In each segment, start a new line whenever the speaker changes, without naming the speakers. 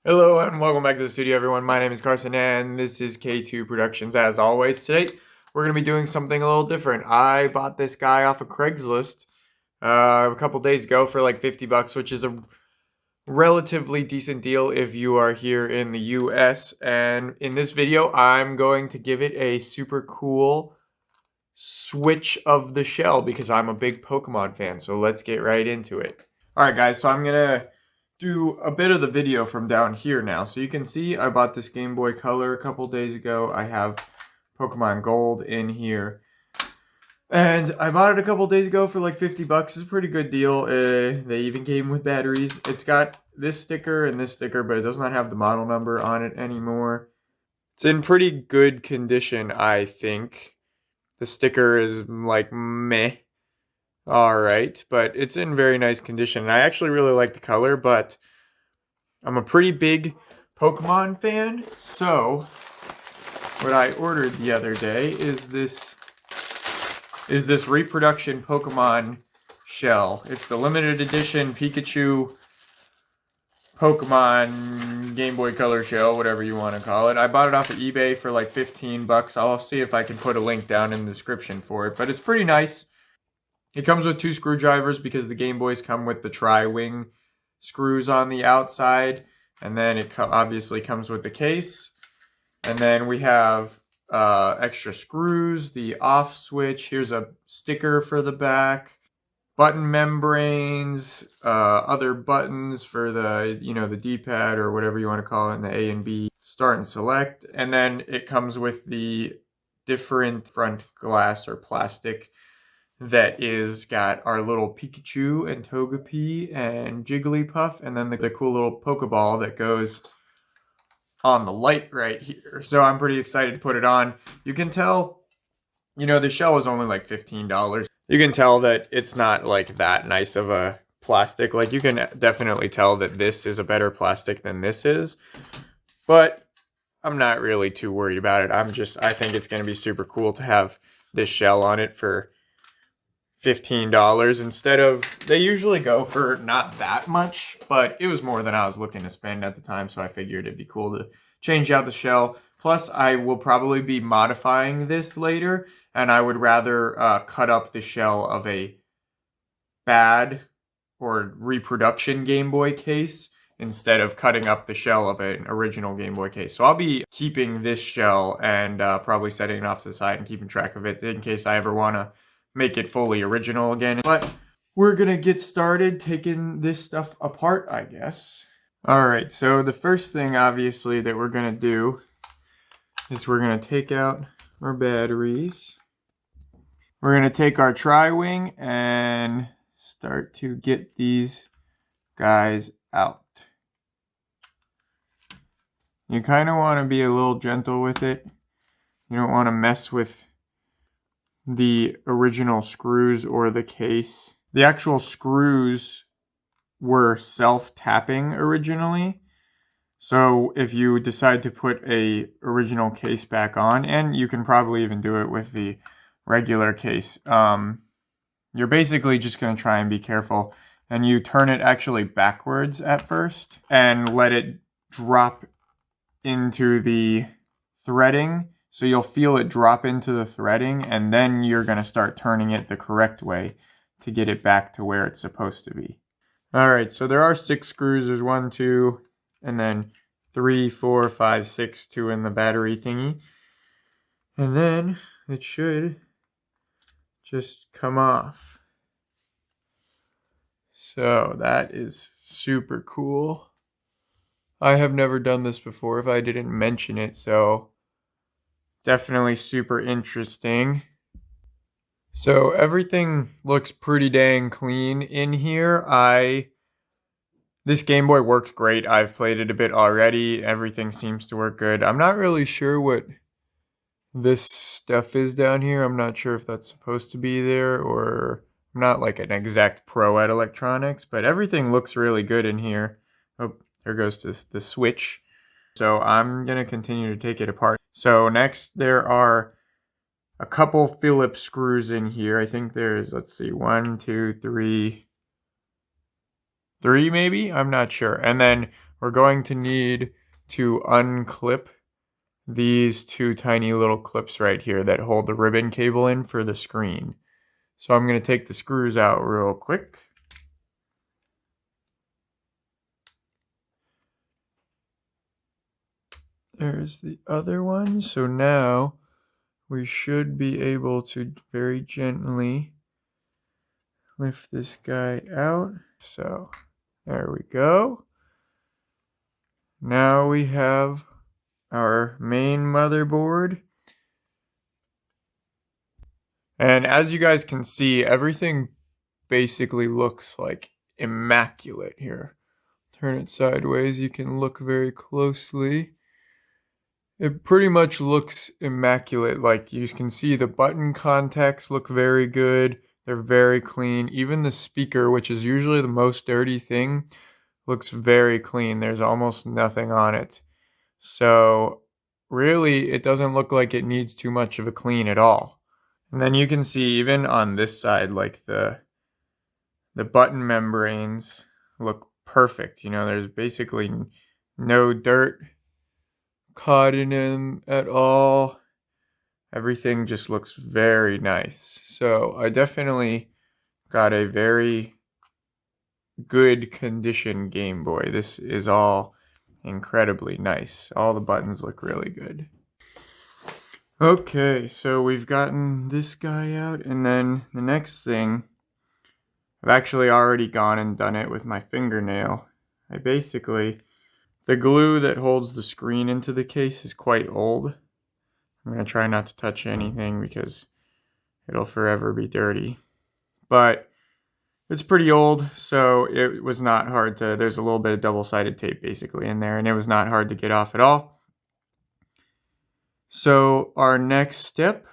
Hello and welcome back to the studio, everyone. My name is Carson and this is K2 Productions. As always, today we're going to be doing something a little different. I bought this guy off of Craigslist a couple days ago for like 50 bucks, which is a relatively decent deal if you are here in the US. And in this video, I'm going to give it a super cool switch of the shell because I'm a big Pokemon fan. So let's get right into it. All right, guys, so I'm going to do a bit of the video from down here now. So you can see I bought this Game Boy Color a couple days ago. I have Pokemon Gold in here. And I bought it a couple days ago for like 50 bucks. It's a pretty good deal. They even came with batteries. It's got this sticker and this sticker, but it does not have the model number on it anymore. It's in pretty good condition, I think. The sticker is like meh. Alright, but it's in very nice condition. And I actually really like the color, but I'm a pretty big Pokemon fan, so what I ordered the other day is this reproduction Pokemon shell. It's the limited edition Pikachu Pokemon Game Boy Color shell, whatever you want to call it. I bought it off of eBay for like 15 bucks. I'll see if I can put a link down in the description for it, but it's pretty nice. It comes with 2 screwdrivers because the Game Boys come with the tri-wing screws on the outside. And then it obviously comes with the case. And then we have extra screws, the off switch. Here's a sticker for the back. Button membranes, other buttons for the, the D-pad or whatever you want to call it, and the A and B. Start and select. And then it comes with the different front glass or plastic that is got our little Pikachu and Togepi and Jigglypuff, and then the cool little Pokeball that goes on the light right here. So I'm pretty excited to put it on. You can tell, the shell was only like $15. You can tell that it's not like that nice of a plastic. Like you can definitely tell that this is a better plastic than this is, but I'm not really too worried about it. I think it's going to be super cool to have this shell on it for $15 instead of, they usually go for not that much, but it was more than I was looking to spend at the time, so I figured it'd be cool to change out the shell. Plus, I will probably be modifying this later, and I would rather cut up the shell of a bad or reproduction Game Boy case instead of cutting up the shell of an original Game Boy case. So I'll be keeping this shell and probably setting it off to the side and keeping track of it in case I ever want to make it fully original again. But we're gonna get started taking this stuff apart, I guess. Alright, so the first thing obviously that we're gonna do is we're gonna take out our batteries. We're gonna take our tri-wing and start to get these guys out. You kind of want to be a little gentle with it. You don't want to mess with the original screws or the case. The actual screws were self-tapping originally. So if you decide to put a original case back on, and you can probably even do it with the regular case, you're basically just going to try and be careful. And you turn it actually backwards at first and let it drop into the threading. So you'll feel it drop into the threading, and then you're going to start turning it the correct way to get it back to where it's supposed to be. Alright, so there are 6 screws. There's 1, 2, and then 3, 4, 5, 6, 2 in the battery thingy. And then it should just come off. So that is super cool. I have never done this before if I didn't mention it, so definitely super interesting. So everything looks pretty dang clean in here. This Game Boy worked great. I've played it a bit already. Everything seems to work good. I'm not really sure what this stuff is down here. I'm not sure if that's supposed to be there, or I'm not like an exact pro at electronics, but everything looks really good in here. Oh, there goes the switch. So I'm going to continue to take it apart. So next there are a couple Phillips screws in here. I think there's, let's see, 1, 2, 3 maybe? I'm not sure. And then we're going to need to unclip these two tiny little clips right here that hold the ribbon cable in for the screen. So I'm going to take the screws out real quick. There's the other one. So now we should be able to very gently lift this guy out. So there we go. Now we have our main motherboard. And as you guys can see, everything basically looks like immaculate here. Turn it sideways, you can look very closely. It pretty much looks immaculate. Like you can see the button contacts look very good. They're very clean. Even the speaker, which is usually the most dirty thing, looks very clean. There's almost nothing on it. So really, it doesn't look like it needs too much of a clean at all. And then you can see even on this side, like the button membranes look perfect. You know, there's basically no dirt caught in them at all. Everything just looks very nice. So I definitely got a very good condition Game Boy. This is all incredibly nice. All the buttons look really good. Okay, so we've gotten this guy out, and then the next thing, I've actually already gone and done it with my fingernail. The glue that holds the screen into the case is quite old. I'm going to try not to touch anything because it'll forever be dirty. But it's pretty old, so it was not hard to, there's a little bit of double-sided tape basically in there, and it was not hard to get off at all. So our next step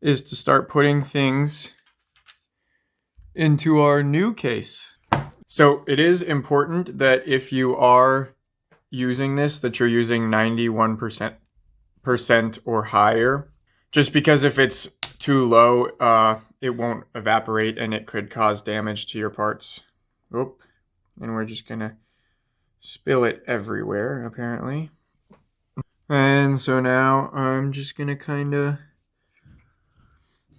is to start putting things into our new case. So it is important that if you are using this, that you're using 91% or higher. Just because if it's too low, it won't evaporate and it could cause damage to your parts. Oop. And we're just gonna spill it everywhere, apparently. And so now I'm just gonna kinda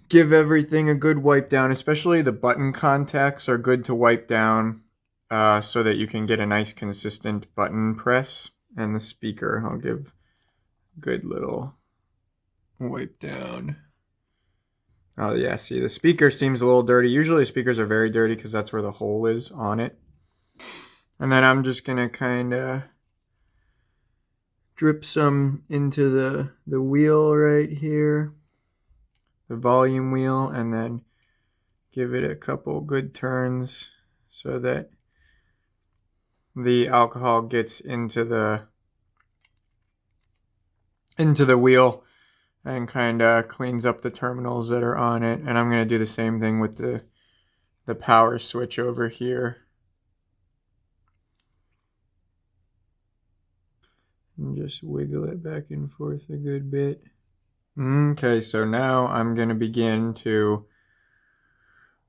give everything a good wipe down, especially the button contacts are good to wipe down so that you can get a nice consistent button press. And the speaker, I'll give a good little wipe down. Oh yeah, see the speaker seems a little dirty. Usually speakers are very dirty because that's where the hole is on it. And then I'm just gonna kinda drip some into the wheel right here, the volume wheel, and then give it a couple good turns so that the alcohol gets into the wheel and kind of cleans up the terminals that are on it. And I'm going to do the same thing with the power switch over here. And just wiggle it back and forth a good bit. Okay, so now I'm going to begin to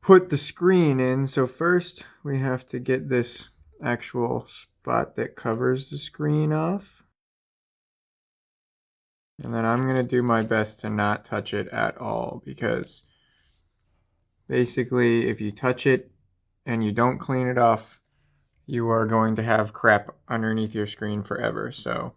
put the screen in. So first we have to get this actual spot that covers the screen off. And then I'm going to do my best to not touch it at all, because basically if you touch it and you don't clean it off, you are going to have crap underneath your screen forever. So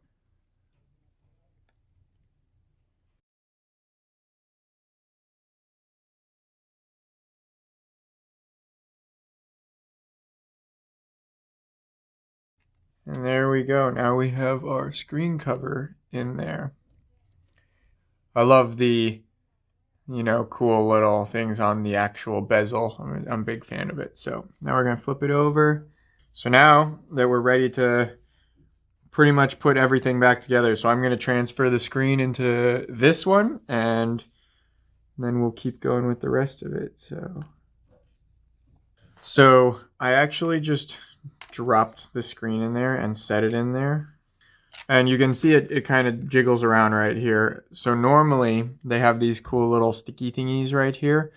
and there we go. Now we have our screen cover in there. I love the, cool little things on the actual bezel. I'm a big fan of it. So now we're going to flip it over. So now that we're ready to pretty much put everything back together, so I'm going to transfer the screen into this one, and then we'll keep going with the rest of it. So I actually just dropped the screen in there and set it in there. And you can see it kind of jiggles around right here. So normally they have these cool little sticky thingies right here.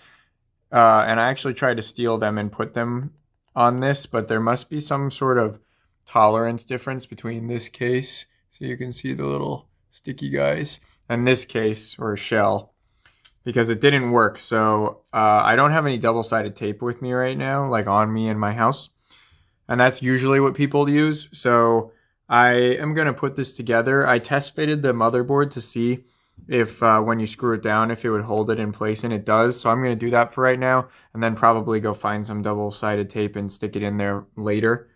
And I actually tried to steal them and put them on this, but there must be some sort of tolerance difference between this case, so you can see the little sticky guys, and this case or shell, because it didn't work. So I don't have any double-sided tape with me right now, like on me in my house, and that's usually what people use. So I am going to put this together. I test fitted the motherboard to see if when you screw it down, if it would hold it in place, and it does. So I'm going to do that for right now, and then probably go find some double-sided tape and stick it in there later.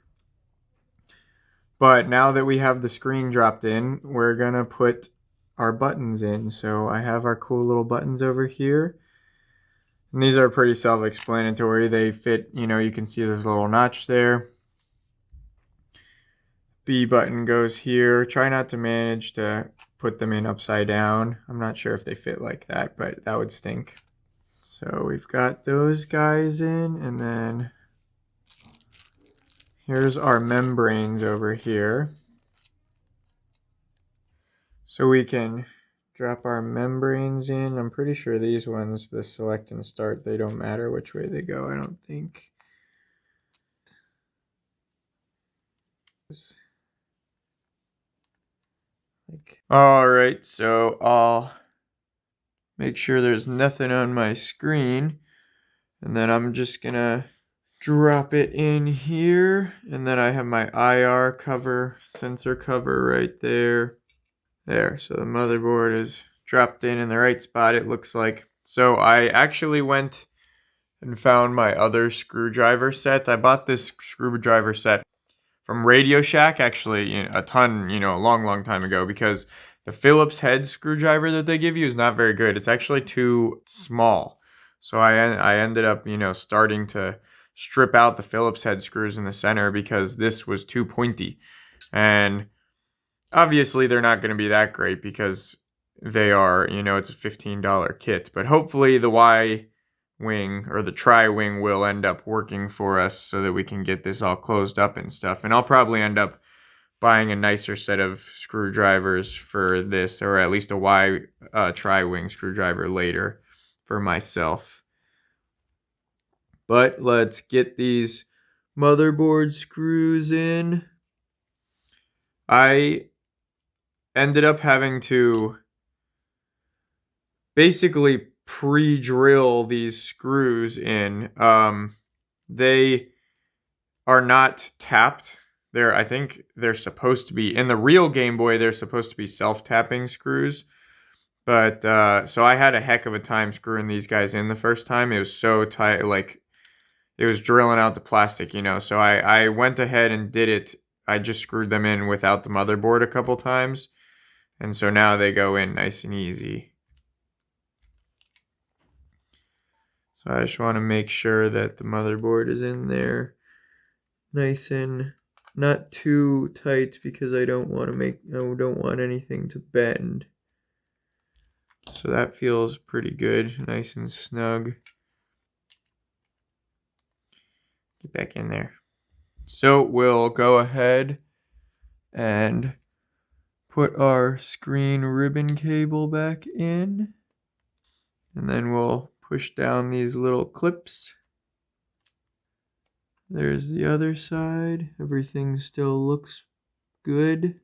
But now that we have the screen dropped in, we're going to put our buttons in. So I have our cool little buttons over here. And these are pretty self-explanatory. They fit, you can see there's a little notch there. B button goes here. Try not to manage to put them in upside down. I'm not sure if they fit like that, but that would stink. So we've got those guys in, and then here's our membranes over here. So we can drop our membranes in. I'm pretty sure these ones, the select and start, they don't matter which way they go, I don't think. All right, so I'll make sure there's nothing on my screen, and then I'm just gonna drop it in here, and then I have my IR cover, sensor cover right there. There, so the motherboard is dropped in the right spot, it looks like. So I actually went and found my other screwdriver set. I bought this screwdriver set from Radio Shack, actually, a ton, a long time ago, because the Phillips head screwdriver that they give you is not very good. It's actually too small. So I ended up, starting to strip out the Phillips head screws in the center because this was too pointy. And obviously they're not going to be that great because they are, it's a $15 kit. But hopefully the Y-wing or the tri-wing will end up working for us so that we can get this all closed up and stuff. And I'll probably end up buying a nicer set of screwdrivers for this, or at least a Y tri-wing screwdriver later for myself. But let's get these motherboard screws in. I ended up having to basically pre-drill these screws in. They are not tapped. I think they're supposed to be, in the real Game Boy, they're supposed to be self-tapping screws. But, so I had a heck of a time screwing these guys in the first time. It was so tight, like, it was drilling out the plastic, So I went ahead and did it. I just screwed them in without the motherboard a couple times. And so now they go in nice and easy. So I just want to make sure that the motherboard is in there nice and not too tight, because I don't want anything to bend. So that feels pretty good, nice and snug. Get back in there. So we'll go ahead and put our screen ribbon cable back in, and then we'll push down these little clips. There's the other side. Everything still looks good.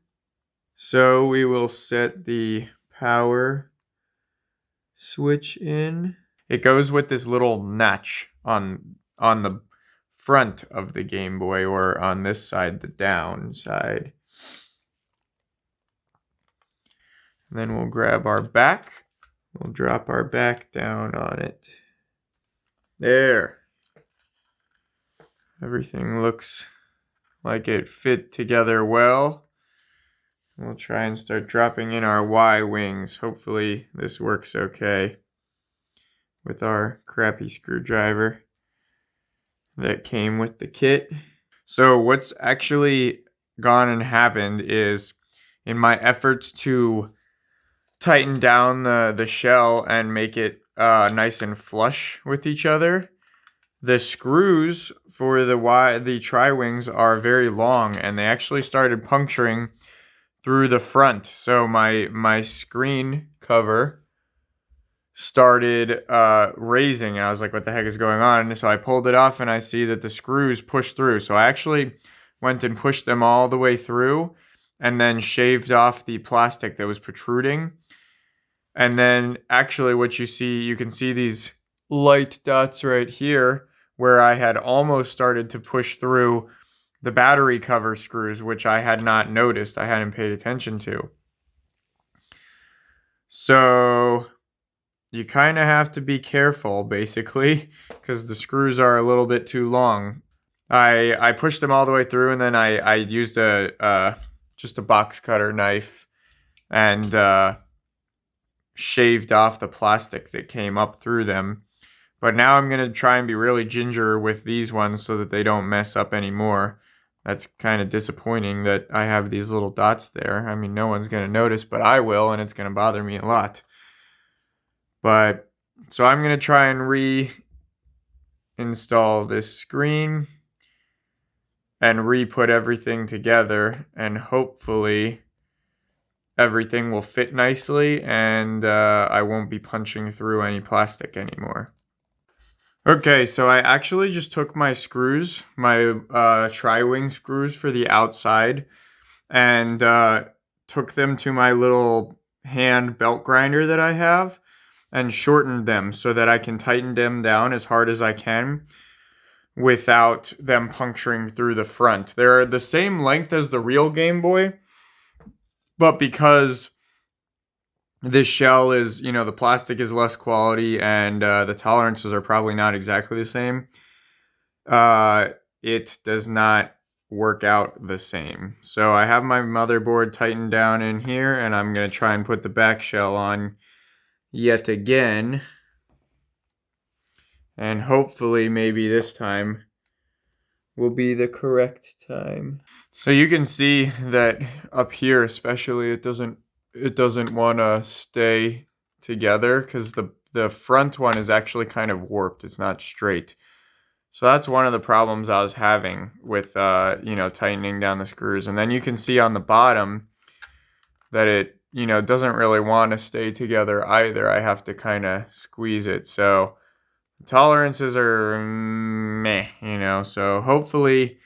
So we will set the power switch in. It goes with this little notch on the front of the Game Boy, or on this side, the down side. And then we'll grab our back. We'll drop our back down on it. There. Everything looks like it fit together well. We'll try and start dropping in our Y-wings. Hopefully this works okay with our crappy screwdriver that came with the kit. So what's actually gone and happened is, in my efforts to tighten down the shell and make it nice and flush with each other, the screws for the tri-wings are very long, and they actually started puncturing through the front. So my screen cover started raising, and I was like, what the heck is going on? And so I pulled it off, and I see that the screws push through. So I actually went and pushed them all the way through and then shaved off the plastic that was protruding. And then actually what you can see these light dots right here where I had almost started to push through the battery cover screws, which I had not noticed, I hadn't paid attention to. So you kind of have to be careful, basically, because the screws are a little bit too long. I pushed them all the way through, and then I used just a box cutter knife and shaved off the plastic that came up through them. But now I'm going to try and be really ginger with these ones so that they don't mess up anymore. That's kind of disappointing that I have these little dots there. I mean, no one's going to notice, but I will, and it's going to bother me a lot. But, so I'm going to try and reinstall this screen and re-put everything together, and hopefully everything will fit nicely and I won't be punching through any plastic anymore. Okay, so I actually just took my screws, my tri-wing screws for the outside, and took them to my little hand belt grinder that I have and shortened them so that I can tighten them down as hard as I can without them puncturing through the front. They're the same length as the real Game Boy, but because this shell is, the plastic is less quality and the tolerances are probably not exactly the same, it does not work out the same. So I have my motherboard tightened down in here, and I'm going to try and put the back shell on yet again. And hopefully maybe this time will be the correct time. So you can see that up here especially it doesn't want to stay together because the front one is actually kind of warped. It's not straight. So that's one of the problems I was having with tightening down the screws. And then you can see on the bottom that it doesn't really want to stay together either. I have to kind of squeeze it. So tolerances are meh, so hopefully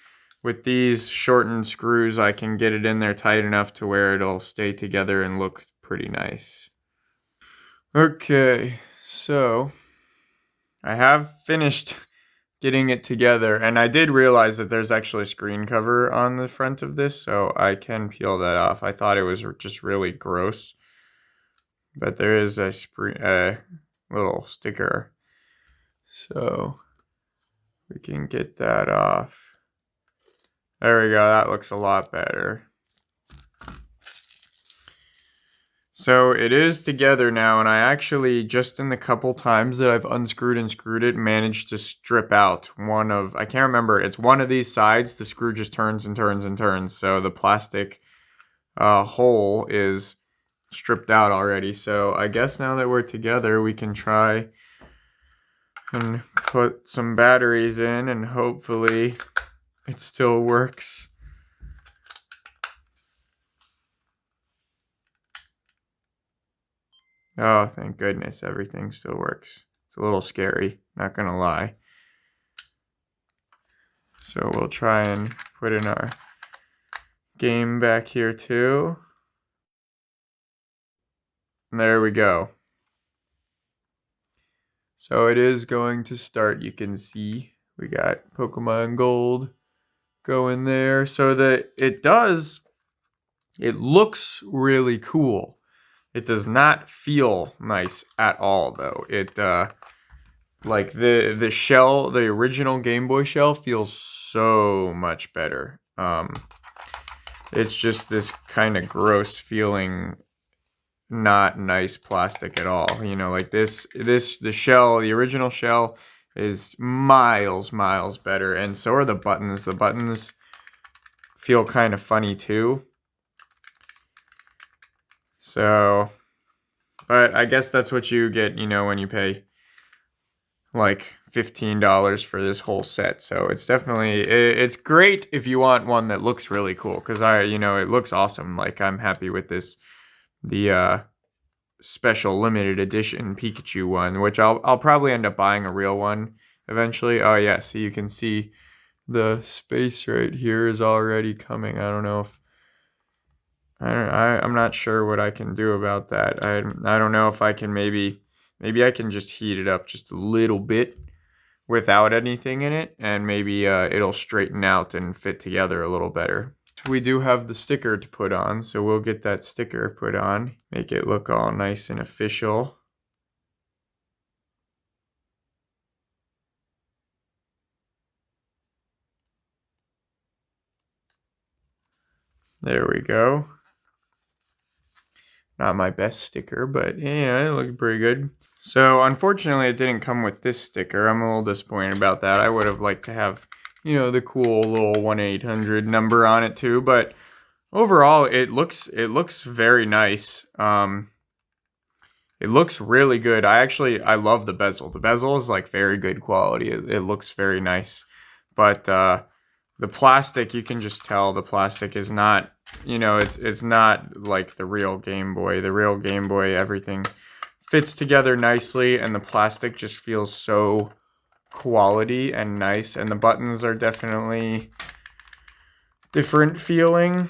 with these shortened screws I can get it in there tight enough to where it'll stay together and look pretty nice. Okay, so I have finished getting it together, and I did realize that there's actually a screen cover on the front of this, so I can peel that off. I thought it was just really gross, but there is a little sticker. So we can get that off. There we go, that looks a lot better. So it is together now, and I actually, just in the couple times that I've unscrewed and screwed it, managed to strip out one of, I can't remember, it's one of these sides, the screw just turns and turns and turns, so the plastic hole is stripped out already. So I guess now that we're together, we can try and put some batteries in, and hopefully it still works. Oh, thank goodness, everything still works. It's a little scary, not gonna lie. So we'll try and put in our game back here too. And there we go. So it is going to start. You can see we got Pokemon Gold going there. So that it looks really cool. It does not feel nice at all though. It like the shell, the original Game Boy shell feels so much better. It's just this kind of gross feeling, not nice plastic at all. Like the shell, the original shell is miles better, and so are the buttons. The buttons feel kind of funny too. So, but I guess that's what you get, when you pay like $15 for this whole set. So it's definitely, it's great if you want one that looks really cool, because it looks awesome. Like, I'm happy with this, the special limited edition Pikachu one, which I'll probably end up buying a real one eventually. Oh yeah, so you can see the space right here is already coming. I don't know if I'm not sure what I can do about that. I don't know if I can maybe I can just heat it up just a little bit without anything in it, and maybe it'll straighten out and fit together a little better. We do have the sticker to put on, so we'll get that sticker put on, make it look all nice and official. There we go. Not my best sticker, but yeah, it looked pretty good. So unfortunately it didn't come with this sticker. I'm a little disappointed about that. I would have liked to have, you know, the cool little 1-800 number on it too, but overall it looks very nice. It looks really good. I love the bezel. The bezel is like very good quality. It looks very nice. But the plastic, you can just tell the plastic is not, you know, it's not like the real Game Boy. The real Game Boy, everything fits together nicely, and the plastic just feels so quality and nice, and the buttons are definitely different feeling.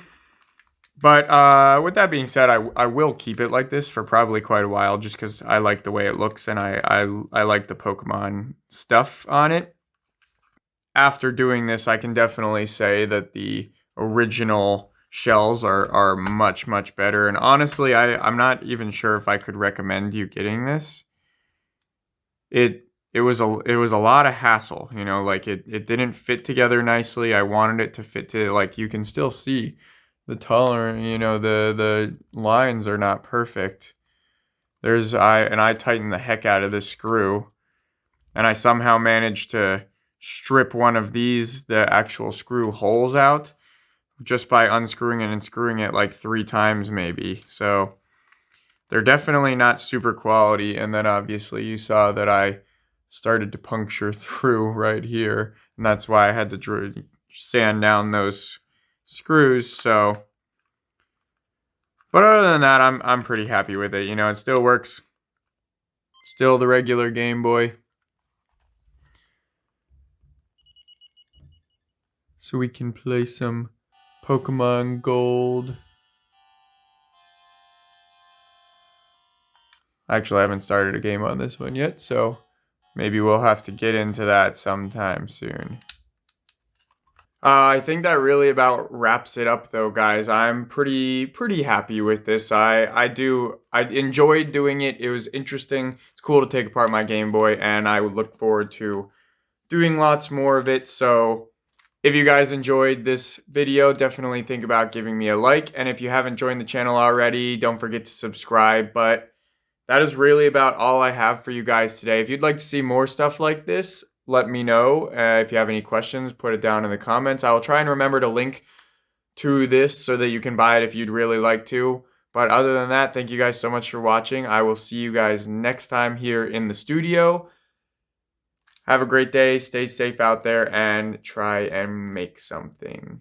But with that being said, I will keep it like this for probably quite a while, just because I like the way it looks, and I like the Pokemon stuff on it. After doing this, I can definitely say that the original shells are much, much better. And honestly, I'm not even sure if I could recommend you getting this. It was a lot of hassle, you know, like it didn't fit together nicely. I wanted it to fit to, like, you can still see the tolerance, you know, the lines are not perfect. I tightened the heck out of this screw, and I somehow managed to strip one of these, the actual screw holes out, just by unscrewing it and screwing it like 3 times maybe. So they're definitely not super quality. And then obviously you saw that I started to puncture through right here, and that's why I had to sand down those screws. So, but other than that, I'm pretty happy with it. You know, it still works. Still the regular Game Boy. So we can play some Pokemon Gold. Actually, I haven't started a game on this one yet, so maybe we'll have to get into that sometime soon. I think that really about wraps it up though, guys. I'm pretty happy with this. I enjoyed doing it. It was interesting. It's cool to take apart my Game Boy, and I would look forward to doing lots more of it. So if you guys enjoyed this video, definitely think about giving me a like. And if you haven't joined the channel already, don't forget to subscribe. But that is really about all I have for you guys today. If you'd like to see more stuff like this, let me know. If you have any questions, put it down in the comments. I will try and remember to link to this so that you can buy it if you'd really like to. But other than that, thank you guys so much for watching. I will see you guys next time here in the studio. Have a great day. Stay safe out there and try and make something.